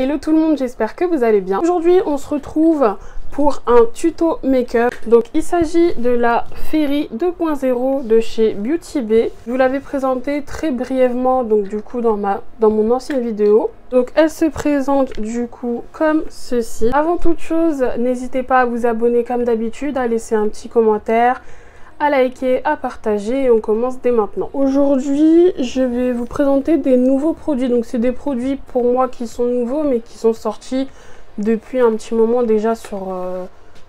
Hello tout le monde, j'espère que vous allez bien. Aujourd'hui on se retrouve pour un tuto make-up. Donc il s'agit de la Fairy 2.0 de chez Beauty Bay. Je vous l'avais présenté très brièvement donc du coup dans mon ancienne vidéo. Donc elle se présente du coup comme ceci. Avant toute chose, n'hésitez pas à vous abonner comme d'habitude, à laisser un petit commentaire, à liker, à partager et on commence dès maintenant. Aujourd'hui, je vais vous présenter des nouveaux produits. Donc c'est des produits pour moi qui sont nouveaux mais qui sont sortis depuis un petit moment déjà sur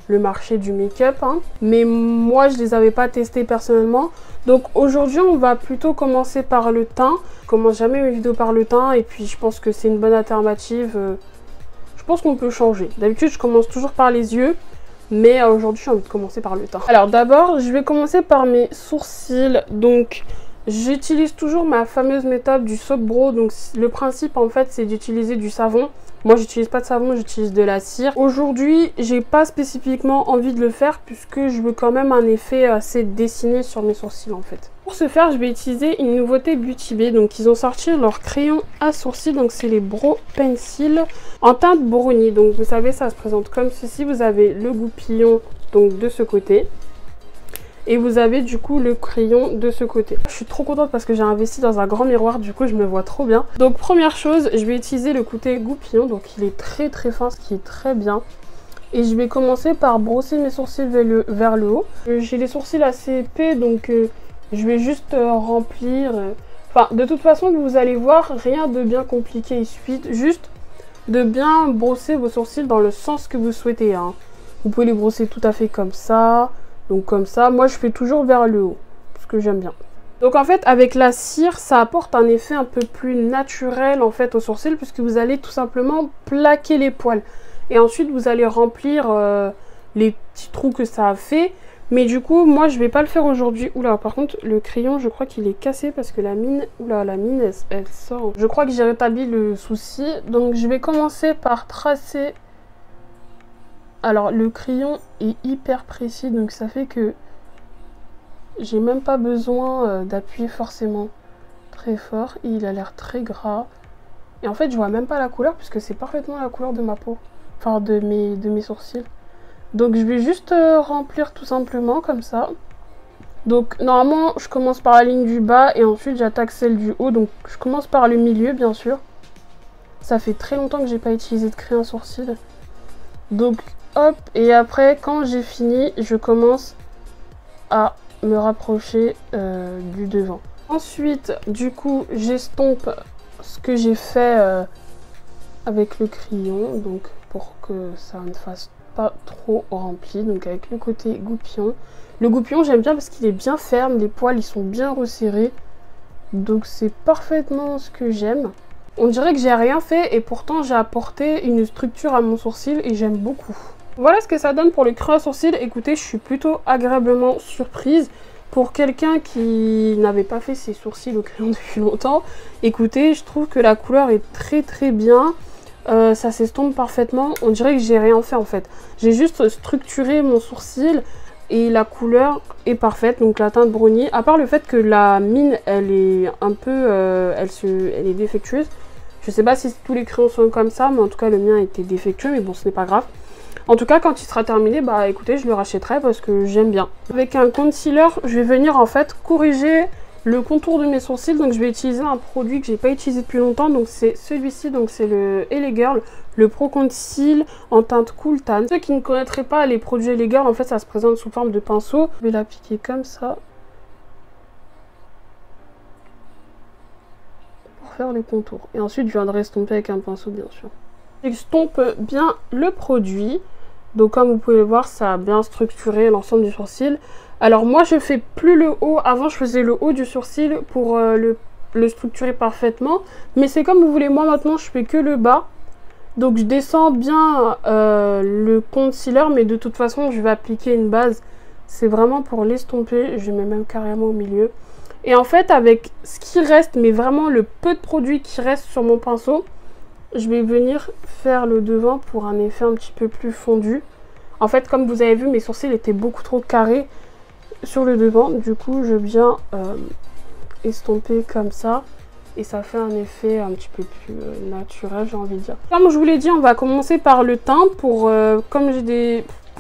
le marché du make-up. Mais moi, je les avais pas testés personnellement. Donc aujourd'hui, on va plutôt commencer par le teint. Je commence jamais mes vidéos par le teint et puis je pense que c'est une bonne alternative. Je pense qu'on peut changer. D'habitude, je commence toujours par les yeux. Mais aujourd'hui, j'ai envie de commencer par le teint. Alors d'abord, je vais commencer par mes sourcils. Donc, j'utilise toujours ma fameuse méthode du soap brow. Donc, le principe, en fait, c'est d'utiliser du savon. Moi, j'utilise pas de savon, j'utilise de la cire. Aujourd'hui, j'ai pas spécifiquement envie de le faire puisque je veux quand même un effet assez dessiné sur mes sourcils, en fait. Pour ce faire, je vais utiliser une nouveauté Beauty Bay. Donc, ils ont sorti leur crayon à sourcils. Donc, c'est les Brow Pencil en teinte brownie. Donc, vous savez, ça se présente comme ceci. Vous avez le goupillon donc de ce côté. Et vous avez du coup le crayon de ce côté. Je suis trop contente parce que j'ai investi dans un grand miroir. Du coup, je me vois trop bien. Donc, première chose, je vais utiliser le côté goupillon. Donc, il est très très fin, ce qui est très bien. Et je vais commencer par brosser mes sourcils vers le haut. J'ai les sourcils assez épais, donc je vais juste remplir. Enfin, de toute façon, vous allez voir, rien de bien compliqué. Il suffit juste de bien brosser vos sourcils dans le sens que vous souhaitez. Vous pouvez les brosser tout à fait comme ça. Donc comme ça, moi je fais toujours vers le haut, parce que j'aime bien. Donc en fait, avec la cire, ça apporte un effet un peu plus naturel en fait aux sourcils, puisque vous allez tout simplement plaquer les poils. Et ensuite, vous allez remplir les petits trous que ça a fait. Mais du coup, moi, je vais pas le faire aujourd'hui. Oula, par contre, le crayon, je crois qu'il est cassé parce que la mine... Oula, la mine, elle sort. Je crois que j'ai rétabli le souci. Donc, je vais commencer par tracer... Alors, le crayon est hyper précis. Donc, ça fait que j'ai même pas besoin d'appuyer forcément très fort. Il a l'air très gras. Et en fait, je vois même pas la couleur puisque c'est parfaitement la couleur de ma peau. Enfin, de mes sourcils. Donc je vais juste remplir tout simplement comme ça. Donc normalement je commence par la ligne du bas et ensuite j'attaque celle du haut. Donc je commence par le milieu bien sûr. Ça fait très longtemps que j'ai pas utilisé de crayon sourcil. Donc hop, et après quand j'ai fini je commence à me rapprocher du devant. Ensuite du coup j'estompe ce que j'ai fait avec le crayon. Donc pour que ça ne fasse pas trop rempli, donc avec le côté goupillon. Le goupillon j'aime bien parce qu'il est bien ferme, les poils ils sont bien resserrés, donc c'est parfaitement ce que j'aime. On dirait que j'ai rien fait et pourtant j'ai apporté une structure à mon sourcil et j'aime beaucoup. Voilà ce que ça donne pour le crayon à sourcil. Écoutez, je suis plutôt agréablement surprise. Pour quelqu'un qui n'avait pas fait ses sourcils au crayon depuis longtemps, écoutez, je trouve que la couleur est très très bien. Ça s'estompe parfaitement. On dirait que j'ai rien fait en fait. J'ai juste structuré mon sourcil et la couleur est parfaite. Donc la teinte brownie, à part le fait que la mine elle est un peu elle est défectueuse. Je sais pas si tous les crayons sont comme ça, mais en tout cas le mien était défectueux, mais bon ce n'est pas grave. En tout cas quand il sera terminé, bah écoutez, je le rachèterai parce que j'aime bien. Avec un concealer, je vais venir en fait corriger le contour de mes sourcils. Donc je vais utiliser un produit que j'ai pas utilisé depuis longtemps, donc c'est celui-ci, donc c'est le LA Girl, le Pro Conceal en teinte Cool Tan. Ceux qui ne connaîtraient pas les produits LA Girl, en fait ça se présente sous forme de pinceau. Je vais l'appliquer comme ça pour faire le contour et ensuite je viendrai estomper avec un pinceau bien sûr. J'estompe bien le produit. Donc comme vous pouvez le voir, ça a bien structuré l'ensemble du sourcil. Alors moi je fais plus le haut, avant je faisais le haut du sourcil pour le structurer parfaitement. Mais c'est comme vous voulez, moi maintenant je fais que le bas. Donc je descends bien le concealer, mais de toute façon je vais appliquer une base. C'est vraiment pour l'estomper, je mets même carrément au milieu. Et en fait avec ce qui reste, mais vraiment le peu de produit qui reste sur mon pinceau, je vais venir faire le devant pour un effet un petit peu plus fondu. En fait, comme vous avez vu, mes sourcils étaient beaucoup trop carrés sur le devant. Du coup, je viens estomper comme ça. et ça fait un effet un petit peu plus naturel, j'ai envie de dire. Comme je vous l'ai dit, on va commencer par le teint pour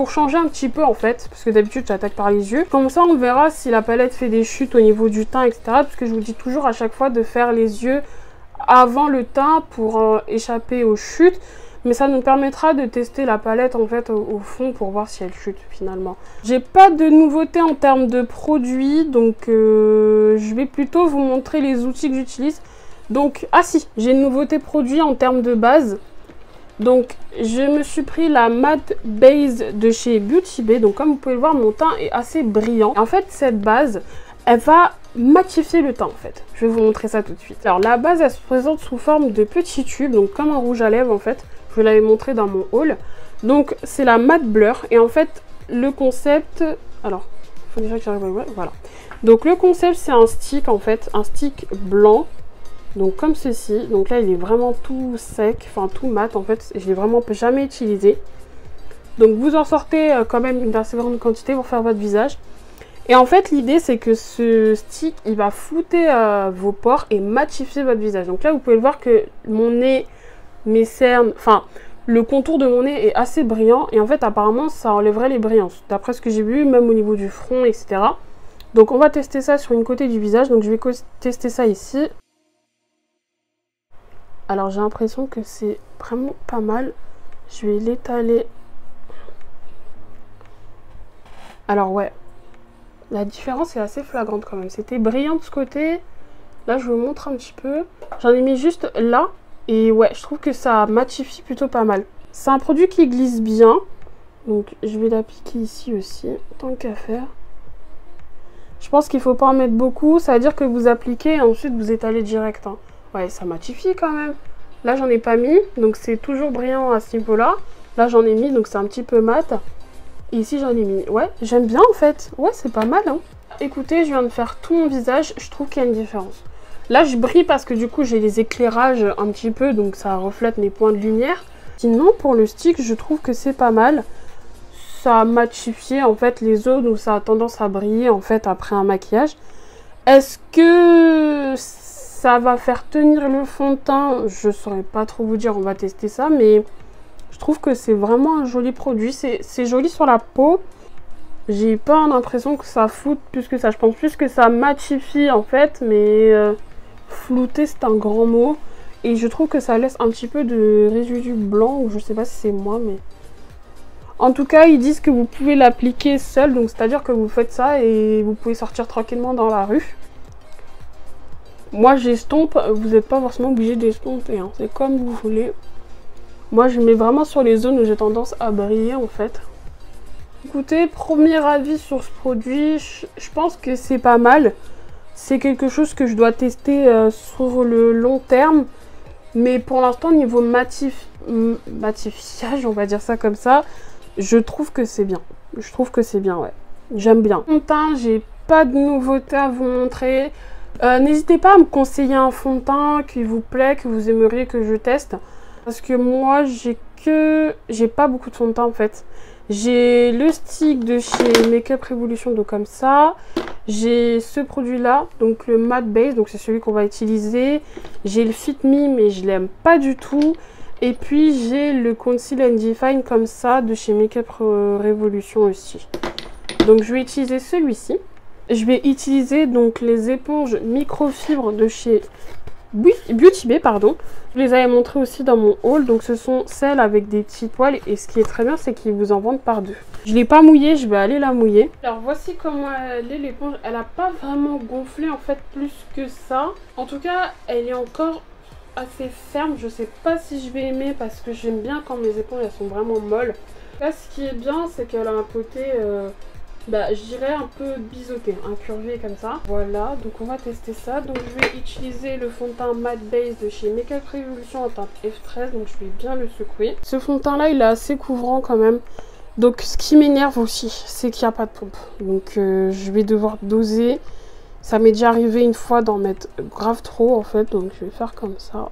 changer un petit peu en fait, parce que d'habitude j'attaque par les yeux. Comme ça on verra si la palette fait des chutes au niveau du teint, etc. Parce que je vous dis toujours à chaque fois de faire les yeux avant le teint pour échapper aux chutes. Mais ça nous permettra de tester la palette en fait au fond pour voir si elle chute finalement. J'ai pas de nouveauté en termes de produits, donc je vais plutôt vous montrer les outils que j'utilise. Donc, ah si, j'ai une nouveauté produit en termes de base. Donc, je me suis pris la Matte Base de chez Beauty Bay. Donc, comme vous pouvez le voir, mon teint est assez brillant. En fait, cette base, elle va matifier le teint en fait. Je vais vous montrer ça tout de suite. Alors, la base, elle se présente sous forme de petits tubes, donc comme un rouge à lèvres en fait. Je vous l'avais montré dans mon haul. Donc, c'est la Matte Blur. Et en fait, le concept... Alors, il faut déjà que j'arrive à... Ouais, voilà. Donc, le concept, c'est un stick, en fait. Un stick blanc. Donc, comme ceci. Donc là, il est vraiment tout sec. Enfin, tout mat, en fait. Je l'ai vraiment jamais utilisé. Donc, vous en sortez quand même une assez grande quantité pour faire votre visage. Et en fait, l'idée, c'est que ce stick, il va flouter vos pores et matifier votre visage. Donc là, vous pouvez le voir que mon nez... mes cernes, enfin le contour de mon nez est assez brillant et en fait apparemment ça enlèverait les brillances d'après ce que j'ai vu, même au niveau du front, etc. Donc on va tester ça sur une côté du visage, donc je vais tester ça ici. Alors j'ai l'impression que c'est vraiment pas mal, je vais l'étaler. Alors ouais, la différence est assez flagrante quand même, c'était brillant de ce côté, là je vous montre un petit peu, j'en ai mis juste là. Et ouais, je trouve que ça matifie plutôt pas mal. C'est un produit qui glisse bien. Donc je vais l'appliquer ici aussi, tant qu'à faire. Je pense qu'il ne faut pas en mettre beaucoup. Ça veut dire que vous appliquez et ensuite vous étalez direct. Hein. Ouais, ça matifie quand même. Là, j'en ai pas mis. Donc c'est toujours brillant à ce niveau-là. Là, j'en ai mis. Donc c'est un petit peu mat. Et ici, j'en ai mis. Ouais, j'aime bien en fait. Ouais, c'est pas mal. Hein. Écoutez, je viens de faire tout mon visage. Je trouve qu'il y a une différence. Là, je brille parce que du coup, j'ai les éclairages un petit peu, donc ça reflète mes points de lumière. Sinon, pour le stick, je trouve que c'est pas mal. Ça a matifié en fait les zones où ça a tendance à briller en fait après un maquillage. Est-ce que ça va faire tenir le fond de teint? Je saurais pas trop vous dire, on va tester ça, mais je trouve que c'est vraiment un joli produit. C'est joli sur la peau. J'ai pas l'impression que ça floute plus que ça. Je pense plus que ça matifie en fait, mais... flouter, c'est un grand mot. Et je trouve que ça laisse un petit peu de résidu blanc. Ou je sais pas si c'est moi, mais... En tout cas, ils disent que vous pouvez l'appliquer seul. Donc, c'est-à-dire que vous faites ça et vous pouvez sortir tranquillement dans la rue. Moi, j'estompe. Vous n'êtes pas forcément obligé d'estomper. Hein. C'est comme vous voulez. Moi, je mets vraiment sur les zones où j'ai tendance à briller, en fait. Écoutez, premier avis sur ce produit. Je pense que c'est pas mal. C'est quelque chose que je dois tester sur le long terme. Mais pour l'instant, niveau matifiage, on va dire ça comme ça, je trouve que c'est bien. Je trouve que c'est bien, ouais. J'aime bien. Fond de teint, j'ai pas de nouveauté à vous montrer. N'hésitez pas à me conseiller un fond de teint qui vous plaît, que vous aimeriez que je teste. Parce que moi, j'ai pas beaucoup de fond de teint en fait. J'ai le stick de chez Makeup Revolution, donc comme ça. J'ai ce produit là, donc le Matte Base, donc c'est celui qu'on va utiliser. J'ai le Fit Me, mais je l'aime pas du tout. Et puis j'ai le Conceal and Define comme ça de chez Makeup Revolution aussi. Donc je vais utiliser celui-ci. Je vais utiliser donc les éponges microfibres de chez Beauty Bay, pardon. Je les avais montrées aussi dans mon haul, donc ce sont celles avec des petits poils et ce qui est très bien c'est qu'ils vous en vendent par deux. Je ne l'ai pas mouillée, je vais aller la mouiller. Alors voici comment elle est l'éponge, elle n'a pas vraiment gonflé en fait plus que ça. En tout cas elle est encore assez ferme, je sais pas si je vais aimer parce que j'aime bien quand mes éponges elles sont vraiment molles. Là ce qui est bien c'est qu'elle a un côté... je dirais un peu biseauté, incurvé comme ça. Voilà, donc on va tester ça. Donc je vais utiliser le fond de teint Matte Base de chez Makeup Revolution en teinte F13. Donc je vais bien le secouer. Ce fond de teint là, il est assez couvrant quand même. Donc ce qui m'énerve aussi, c'est qu'il n'y a pas de pompe. Donc je vais devoir doser. Ça m'est déjà arrivé une fois d'en mettre grave trop en fait. Donc je vais faire comme ça.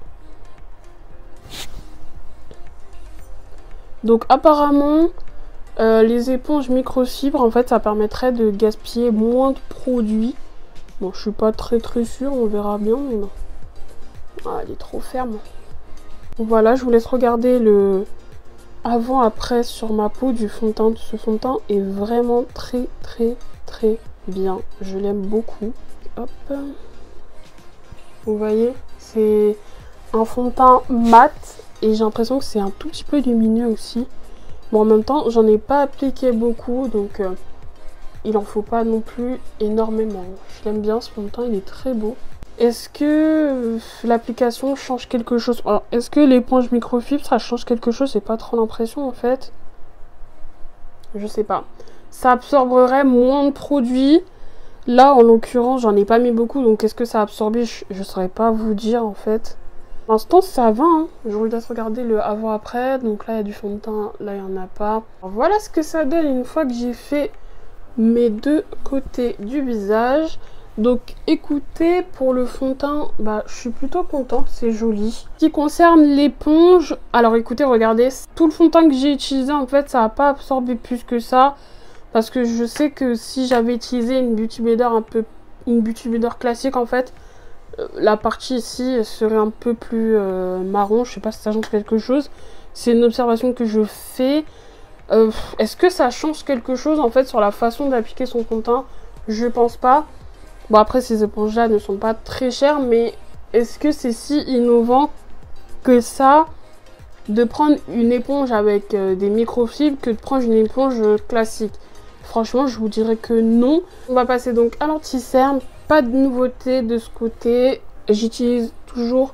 Donc apparemment... les éponges microfibres, en fait, ça permettrait de gaspiller moins de produits. Bon, je suis pas très sûre, on verra bien. Mais non. Ah, elle est trop ferme. Voilà, je vous laisse regarder le avant-après sur ma peau du fond de teint. Ce fond de teint est vraiment très bien. Je l'aime beaucoup. Hop. Vous voyez, c'est un fond de teint mat et j'ai l'impression que c'est un tout petit peu lumineux aussi. Bon, en même temps, j'en ai pas appliqué beaucoup, donc il en faut pas non plus énormément. Je l'aime bien ce fond de teint, il est très beau. Est-ce que l'application change quelque chose? Alors, est-ce que l'éponge microfibre, ça change quelque chose? J'ai pas trop l'impression en fait. Je sais pas. Ça absorberait moins de produits. Là, en l'occurrence, j'en ai pas mis beaucoup, donc est-ce que ça a absorbé? Je saurais pas vous dire en fait. Pour l'instant, ça va, hein. Je vous laisse regarder le avant-après. Donc là, il y a du fond de teint, là, il n'y en a pas. Alors, voilà ce que ça donne une fois que j'ai fait mes deux côtés du visage. Donc écoutez, pour le fond de teint, bah, je suis plutôt contente, c'est joli. Ce qui concerne l'éponge, alors écoutez, regardez, tout le fond de teint que j'ai utilisé, en fait, ça n'a pas absorbé plus que ça. Parce que je sais que si j'avais utilisé une Beauty Blender une Beauty Blender classique, en fait, la partie ici serait un peu plus marron. Je sais pas si ça change quelque chose. C'est une observation que je fais. Est-ce que ça change quelque chose, en fait, sur la façon d'appliquer son fond de teint? Je pense pas. Bon, après, ces éponges-là ne sont pas très chères, mais est-ce que c'est si innovant que ça de prendre une éponge avec des microfibres que de prendre une éponge classique? Franchement, je vous dirais que non. On va passer donc à l'anti-cerne. Pas de nouveauté de ce côté. J'utilise toujours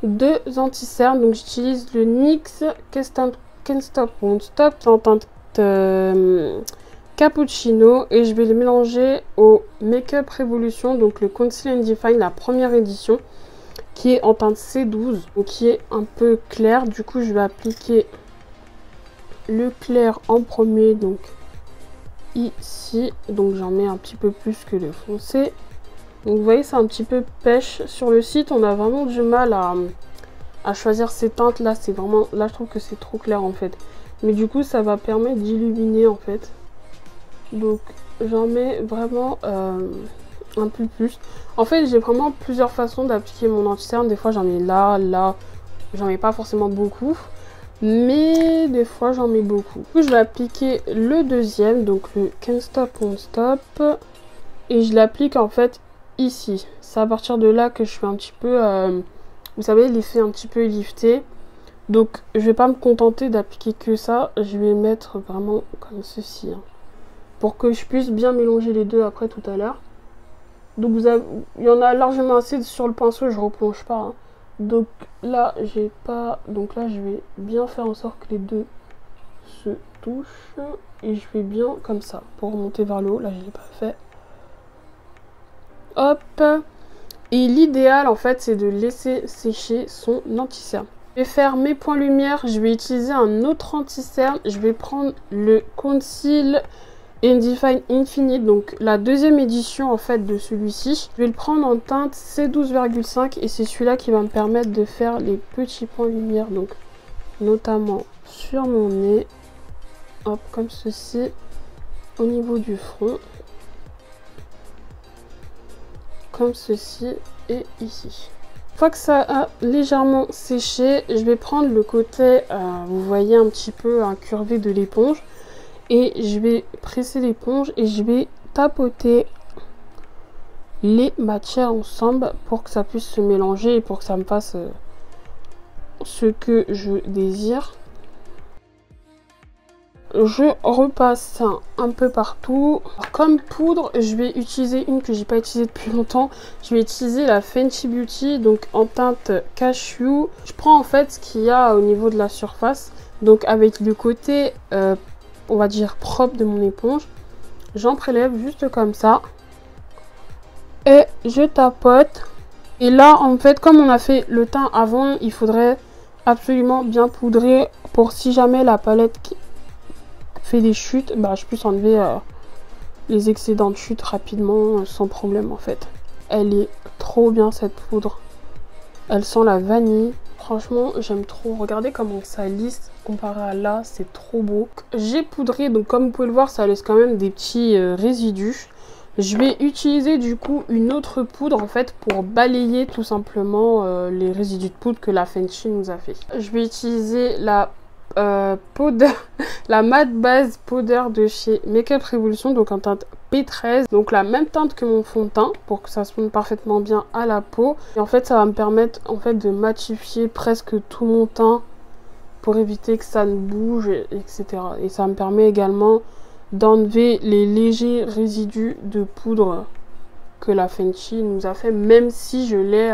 deux anti-cernes. Donc, j'utilise le NYX Can't Stop Won't Stop en teinte cappuccino et je vais le mélanger au Make-up Revolution, donc le Conceal and Define, la première édition, qui est en teinte C12, donc qui est un peu clair. Du coup, je vais appliquer le clair en premier, donc ici, donc j'en mets un petit peu plus que le foncé. Donc vous voyez, c'est un petit peu pêche. Sur le site, on a vraiment du mal à choisir ces teintes là. C'est vraiment, là je trouve que c'est trop clair en fait, mais du coup ça va permettre d'illuminer en fait. Donc j'en mets vraiment un peu plus. En fait, j'ai vraiment plusieurs façons d'appliquer mon anti-cerne. Des fois j'en mets là, j'en mets pas forcément beaucoup, mais des fois j'en mets beaucoup. Du coup, je vais appliquer le deuxième, donc le Can't Stop Won't Stop, et je l'applique en fait ici. C'est à partir de là que je fais un petit peu, vous savez, l'effet un petit peu lifté. Donc je vais pas me contenter d'appliquer que ça, je vais mettre vraiment comme ceci, hein, pour que je puisse bien mélanger les deux après tout à l'heure. Donc il y en a largement assez sur le pinceau, je replonge pas, hein. Donc là j'ai pas, donc là je vais bien faire en sorte que les deux se touchent et je fais bien comme ça pour remonter vers le haut. Là je l'ai pas fait. Hop. Et l'idéal en fait c'est de laisser sécher son anti-cerne. Je vais faire mes points lumière, je vais utiliser un autre anti-cerne. Je vais prendre le Conceal and Define Infinite, donc la deuxième édition en fait de celui-ci. Je vais le prendre en teinte C12,5 et c'est celui-là qui va me permettre de faire les petits points lumière, donc notamment sur mon nez, hop, comme ceci, au niveau du front, comme ceci et ici. Une fois que ça a légèrement séché, je vais prendre le côté, vous voyez un petit peu incurvé de l'éponge, et je vais presser l'éponge et je vais tapoter les matières ensemble pour que ça puisse se mélanger et pour que ça me fasse ce que je désire. Je repasse un peu partout. Alors, comme poudre, je vais utiliser une que j'ai pas utilisée depuis longtemps. Je vais utiliser la Fenty Beauty, donc en teinte cashew. Je prends en fait ce qu'il y a au niveau de la surface, donc avec le côté on va dire propre de mon éponge. J'en prélève juste comme ça et je tapote. Et là en fait, comme on a fait le teint avant, il faudrait absolument bien poudrer pour, si jamais la palette fait des chutes, bah, je puisse enlever les excédents de chute rapidement sans problème en fait. Elle est trop bien cette poudre, elle sent la vanille. Franchement, j'aime trop. Regardez comment ça lisse comparé à là, c'est trop beau. J'ai poudré, donc comme vous pouvez le voir, ça laisse quand même des petits résidus. Je vais utiliser du coup une autre poudre en fait pour balayer tout simplement les résidus de poudre que la Fenty nous a fait. Je vais utiliser la powder, la matte base powder de chez Makeup Revolution, donc en teinte P13, donc la même teinte que mon fond de teint pour que ça se fonde parfaitement bien à la peau. Et en fait ça va me permettre en fait de matifier presque tout mon teint pour éviter que ça ne bouge, etc. Et ça me permet également d'enlever les légers résidus de poudre que la Fenty nous a fait, même si je l'ai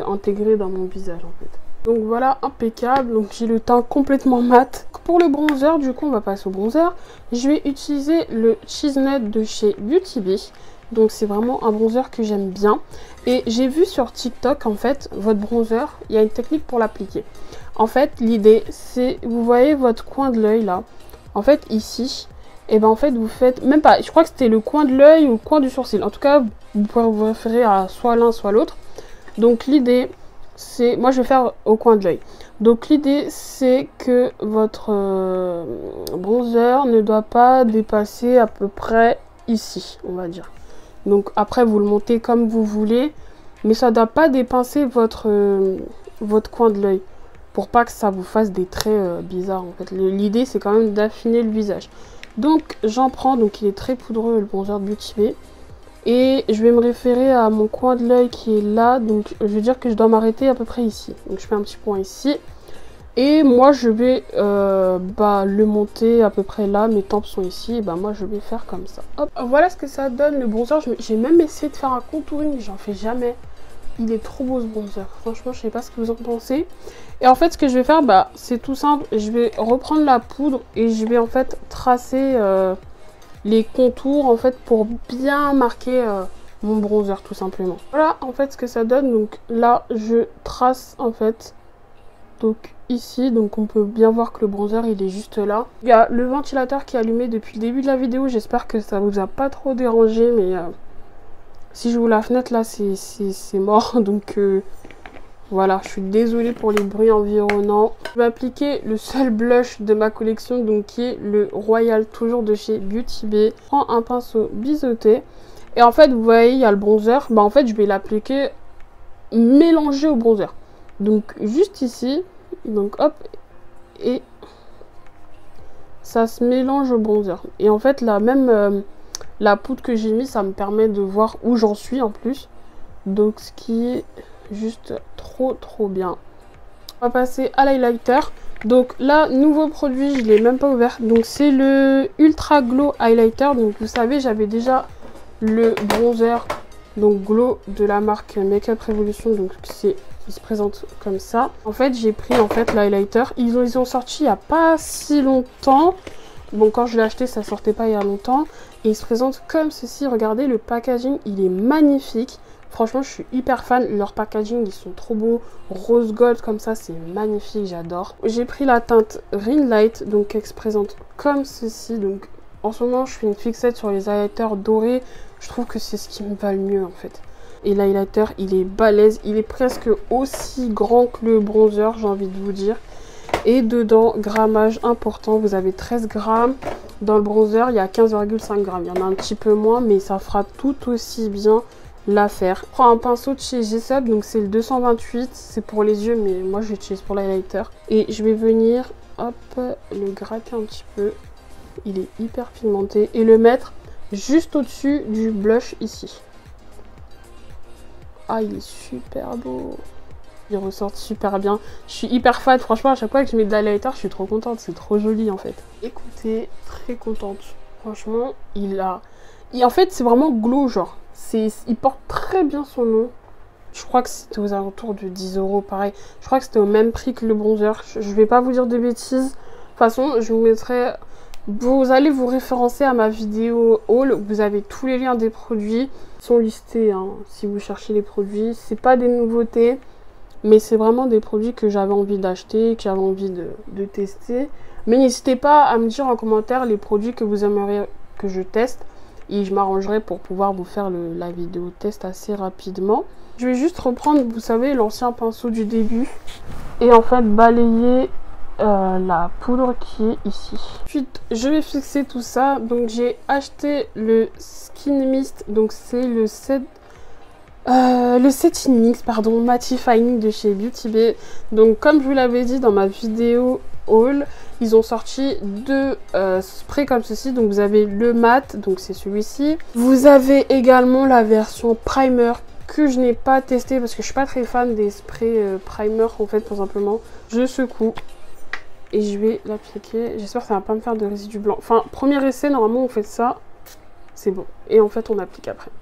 intégré dans mon visage en fait. Donc voilà, impeccable. Donc j'ai le teint complètement mat. Pour le bronzer, du coup on va passer au bronzer. Je vais utiliser le Cheese Nut de chez Beauty Bay. Donc c'est vraiment un bronzer que j'aime bien. Et j'ai vu sur TikTok en fait, votre bronzer, il y a une technique pour l'appliquer. En fait l'idée c'est, vous voyez votre coin de l'œil là, en fait ici, et ben en fait vous faites, même pas, je crois que c'était le coin de l'œil ou le coin du sourcil. En tout cas vous pouvez vous référer à soit l'un soit l'autre. Donc l'idée c'est, moi je vais faire au coin de l'œil. Donc l'idée c'est que votre bronzer ne doit pas dépasser à peu près ici, on va dire. Donc après vous le montez comme vous voulez, mais ça ne doit pas dépasser votre coin de l'œil pour pas que ça vous fasse des traits bizarres en fait. L'idée c'est quand même d'affiner le visage. Donc j'en prends, donc il est très poudreux le bronzer de Beauty Bay. Et je vais me référer à mon coin de l'œil qui est là, donc je veux dire que je dois m'arrêter à peu près ici. Donc je fais un petit point ici. Et moi je vais le monter à peu près là, mes tempes sont ici, et moi je vais faire comme ça. Hop. Voilà ce que ça donne le bronzer. J'ai même essayé de faire un contouring, mais j'en fais jamais. Il est trop beau ce bronzer, franchement je sais pas ce que vous en pensez. Et en fait ce que je vais faire, c'est tout simple, je vais reprendre la poudre et je vais en fait tracer les contours en fait pour bien marquer mon bronzer tout simplement. Voilà en fait ce que ça donne. Donc là je trace en fait, donc ici, donc on peut bien voir que le bronzer il est juste là. Il y a le ventilateur qui est allumé depuis le début de la vidéo, j'espère que ça vous a pas trop dérangé, mais si j'ouvre la fenêtre là c'est mort, donc voilà, je suis désolée pour les bruits environnants. Je vais appliquer le seul blush de ma collection, donc qui est le Royal, toujours de chez Beauty Bay. Je prends un pinceau biseauté. Et en fait, vous voyez, il y a le bronzer. En fait, je vais l'appliquer mélangé au bronzer. Donc, juste ici. Donc, hop. Et ça se mélange au bronzer. Et en fait, là, même la poudre que j'ai mis, ça me permet de voir où j'en suis en plus. Donc, ce qui est juste trop bien. On va passer à l'highlighter. Donc là, nouveau produit, je l'ai même pas ouvert. Donc c'est le Ultra Glow Highlighter. Donc vous savez, j'avais déjà le bronzer donc Glow de la marque Makeup Revolution. Donc il se présente comme ça. En fait, j'ai pris en fait l'highlighter. Ils ont sorti il n'y a pas si longtemps. Bon, quand je l'ai acheté, ça sortait pas il y a longtemps. Et il se présente comme ceci. Regardez, le packaging, il est magnifique. Franchement, je suis hyper fan. Leur packaging, ils sont trop beaux. Rose gold comme ça, c'est magnifique. J'adore. J'ai pris la teinte Ring Light. Donc, elle se présente comme ceci. Donc, en ce moment, je fais une fixette sur les highlighters dorés. Je trouve que c'est ce qui me va le mieux, en fait. Et l'highlighter, il est balèze. Il est presque aussi grand que le bronzer, j'ai envie de vous dire. Et dedans, grammage important. Vous avez 13 grammes. Dans le bronzer, il y a 15,5 grammes. Il y en a un petit peu moins, mais ça fera tout aussi bien l'affaire. Je prends un pinceau de chez G-Sub, donc c'est le 228, c'est pour les yeux, mais moi j'utilise pour l'highlighter. Et je vais venir, hop, le gratter un petit peu. Il est hyper pigmenté. Et le mettre juste au-dessus du blush ici. Ah, il est super beau. Il ressort super bien. Je suis hyper fan, franchement, à chaque fois que je mets de l'highlighter, je suis trop contente. C'est trop joli en fait. Écoutez, très contente. Franchement, en fait, c'est vraiment glow, genre. Il porte très bien son nom. Je crois que c'était aux alentours de 10 €, pareil. Je crois que c'était au même prix que le bronzer. Je vais pas vous dire de bêtises. De toute façon, je vous mettrai... Vous allez vous référencer à ma vidéo haul. Vous avez tous les liens des produits. Ils sont listés, hein, si vous cherchez les produits. C'est pas des nouveautés, mais c'est vraiment des produits que j'avais envie d'acheter, que j'avais envie de tester. Mais n'hésitez pas à me dire en commentaire les produits que vous aimeriez que je teste. Et je m'arrangerai pour pouvoir vous faire la vidéo test assez rapidement. Je vais juste reprendre, vous savez, l'ancien pinceau du début. Et en fait, balayer la poudre qui est ici. Ensuite, je vais fixer tout ça. Donc, j'ai acheté le Skin Mist. Donc, c'est le setting mix, pardon, mattifying de chez Beauty Bay. Donc, comme je vous l'avais dit dans ma vidéo haul, ils ont sorti deux sprays comme ceci. Donc, vous avez le mat, donc c'est celui-ci. Vous avez également la version primer que je n'ai pas testé parce que je suis pas très fan des sprays primer en fait, tout simplement. Je secoue et je vais l'appliquer. J'espère que ça va pas me faire de résidus blancs. Enfin, premier essai, normalement on fait ça, c'est bon. Et en fait on applique après.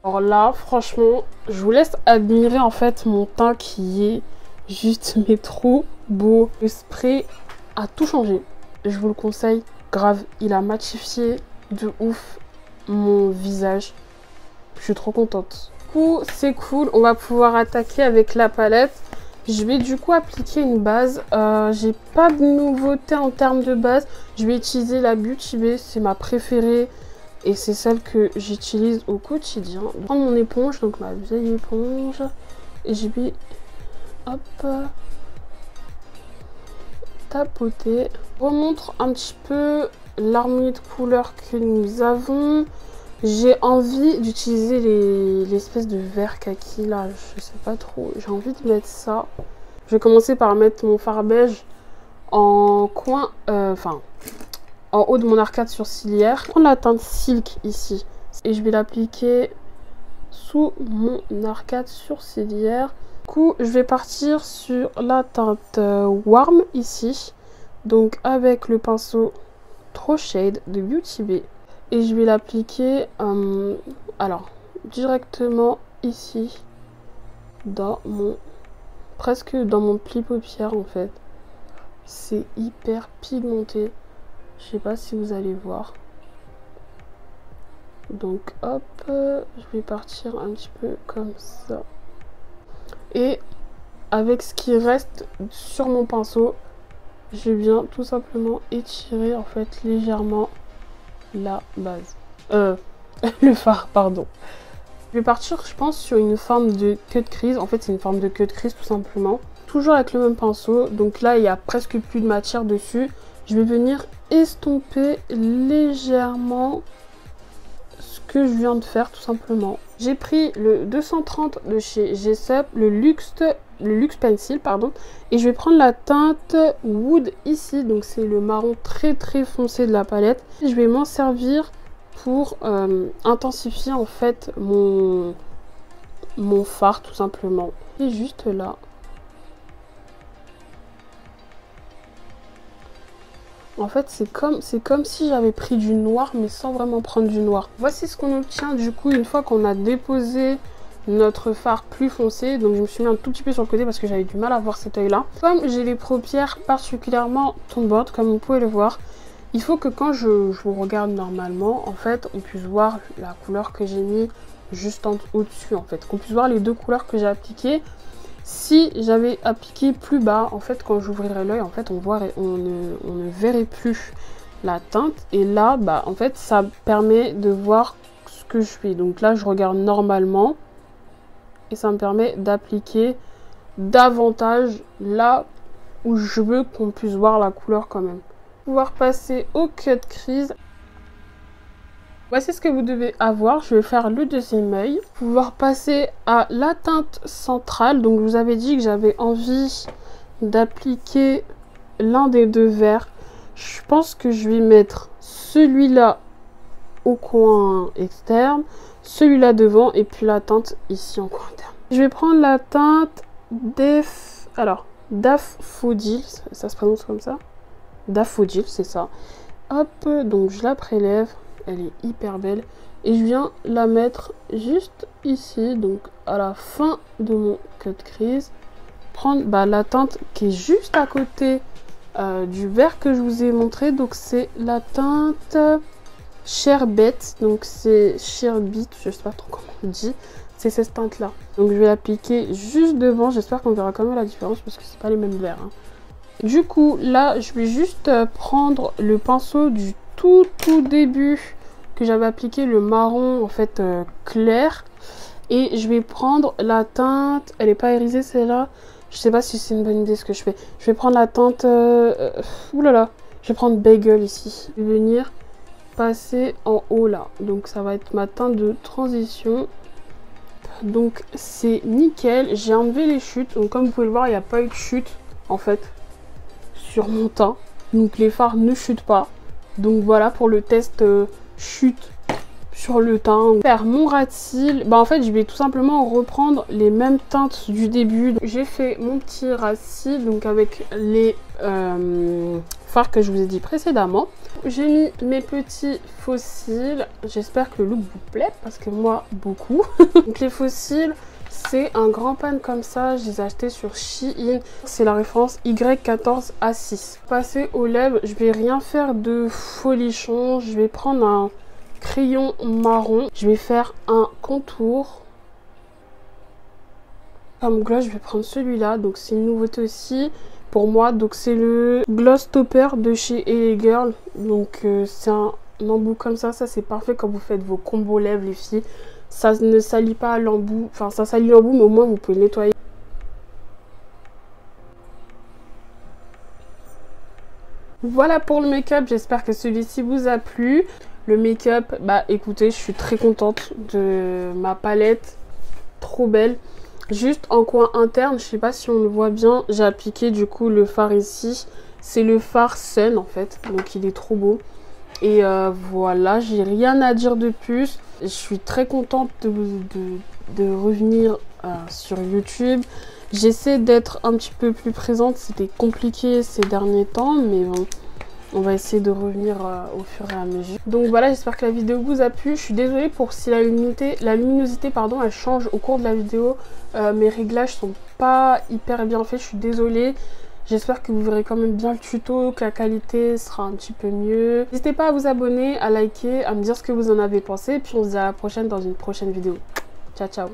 Alors là, franchement, je vous laisse admirer en fait mon teint qui est juste mais trop beau. Le spray a tout changé. Je vous le conseille grave. Il a matifié de ouf mon visage. Je suis trop contente. Du coup, c'est cool. On va pouvoir attaquer avec la palette. Je vais du coup appliquer une base. J'ai pas de nouveauté en termes de base. Je vais utiliser la Beauty Bay. C'est ma préférée. Et c'est celle que j'utilise au quotidien. Je vais prendre mon éponge, donc ma vieille éponge. Et je vais, hop, tapoter. Je remontre un petit peu l'harmonie de couleurs que nous avons. J'ai envie d'utiliser l'espèce de vert kaki là, je sais pas trop. J'ai envie de mettre ça. Je vais commencer par mettre mon fard beige en coin, en haut de mon arcade sourcilière. Je vais prendre la teinte Silk ici et je vais l'appliquer sous mon arcade sourcilière. Du coup, je vais partir sur la teinte Warm ici. Donc avec le pinceau True Shade de Beauty Bay. Et je vais l'appliquer alors directement ici dans mon presque dans mon pli paupière en fait. C'est hyper pigmenté. Je sais pas si vous allez voir. Donc hop, je vais partir un petit peu comme ça. Et avec ce qui reste sur mon pinceau, je viens tout simplement étirer en fait légèrement la base. Le fard, pardon. Je vais partir, je pense, sur une forme de queue de crise. En fait, c'est une forme de queue de crise, tout simplement. Toujours avec le même pinceau. Donc là, il y a presque plus de matière dessus. Je vais venir estomper légèrement ce que je viens de faire, tout simplement. J'ai pris le 230 de chez Jessup, le Luxe Pencil, pardon. Et je vais prendre la teinte Wood ici. Donc c'est le marron très foncé de la palette. Et je vais m'en servir pour intensifier en fait mon fard, tout simplement. Et juste là. En fait, c'est comme si j'avais pris du noir, mais sans vraiment prendre du noir. Voici ce qu'on obtient du coup une fois qu'on a déposé notre fard plus foncé. Donc je me suis mis un tout petit peu sur le côté parce que j'avais du mal à voir cet œil là. Comme j'ai les paupières particulièrement tombantes, comme vous pouvez le voir, il faut que quand je vous regarde normalement, en fait, on puisse voir la couleur que j'ai mis juste au-dessus, en fait. Qu'on puisse voir les deux couleurs que j'ai appliquées. Si j'avais appliqué plus bas, en fait, quand j'ouvrirais l'œil, en fait, on ne verrait plus la teinte. Et là, bah, en fait, ça permet de voir ce que je fais. Donc là, je regarde normalement. Et ça me permet d'appliquer davantage là où je veux qu'on puisse voir la couleur quand même. Pouvoir passer au cut crease. Voici ce que vous devez avoir. Je vais faire le deuxième œil. Pouvoir passer à la teinte centrale. Donc je vous avais dit que j'avais envie d'appliquer l'un des deux verts. Je pense que je vais mettre celui-là au coin externe, celui-là devant et puis la teinte ici en coin interne. Je vais prendre la teinte Daffodil, ça se prononce comme ça. Daffodil, c'est ça. Hop, donc je la prélève. Elle est hyper belle. Et je viens la mettre juste ici, donc à la fin de mon cut crease. Prendre la teinte qui est juste à côté du vert que je vous ai montré. Donc c'est la teinte Sherbet. Donc c'est Sherbet, je sais pas trop comment on dit. C'est cette teinte là. Donc je vais l'appliquer juste devant. J'espère qu'on verra quand même la différence parce que c'est pas les mêmes verts. Hein. Du coup là je vais juste prendre le pinceau du tout début que j'avais appliqué, le marron en fait clair, et je vais prendre la teinte, elle est pas irisée celle-là, Je sais pas si c'est une bonne idée ce que je fais. Je vais prendre la teinte... oulala. Je vais prendre Bagel ici. Je vais venir passer en haut là. Donc ça va être ma teinte de transition. Donc c'est nickel. J'ai enlevé les chutes. Donc comme vous pouvez le voir, il n'y a pas eu de chute en fait sur mon teint. Donc les fards ne chutent pas. Donc voilà pour le test chute sur le teint. Faire mon ras de cils, bah en fait je vais tout simplement reprendre les mêmes teintes du début. J'ai fait mon petit ras de cils donc avec les fards que je vous ai dit précédemment. J'ai mis mes petits faux cils. J'espère que le look vous plaît parce que moi beaucoup. Donc les faux cils, c'est un grand pan comme ça. Je les ai achetés sur Shein. C'est la référence Y14A6. Passer aux lèvres, je vais rien faire de folichon. Je vais prendre un crayon marron. Je vais faire un contour. Comme gloss, je vais prendre celui-là. Donc c'est une nouveauté aussi pour moi. Donc c'est le Gloss Topper de chez LA Girl. Donc c'est un embout comme ça. Ça c'est parfait quand vous faites vos combos lèvres les filles. Ça ne salit pas l'embout. Enfin ça salit l'embout mais au moins vous pouvez nettoyer. Voilà pour le make-up. J'espère que celui-ci vous a plu. Le make-up, bah écoutez, je suis très contente de ma palette. Trop belle. Juste en coin interne, je sais pas si on le voit bien, j'ai appliqué du coup le fard ici. C'est le fard Sun en fait, donc il est trop beau. Et voilà, j'ai rien à dire de plus. Je suis très contente de revenir sur YouTube. J'essaie d'être un petit peu plus présente, c'était compliqué ces derniers temps, mais bon, on va essayer de revenir au fur et à mesure. Donc voilà, j'espère que la vidéo vous a plu. Je suis désolée pour si la luminosité pardon, elle change au cours de la vidéo. Mes réglages sont pas hyper bien faits, je suis désolée. J'espère que vous verrez quand même bien le tuto, que la qualité sera un petit peu mieux. N'hésitez pas à vous abonner, à liker, à me dire ce que vous en avez pensé. Puis on se dit à la prochaine dans une prochaine vidéo. Ciao, ciao.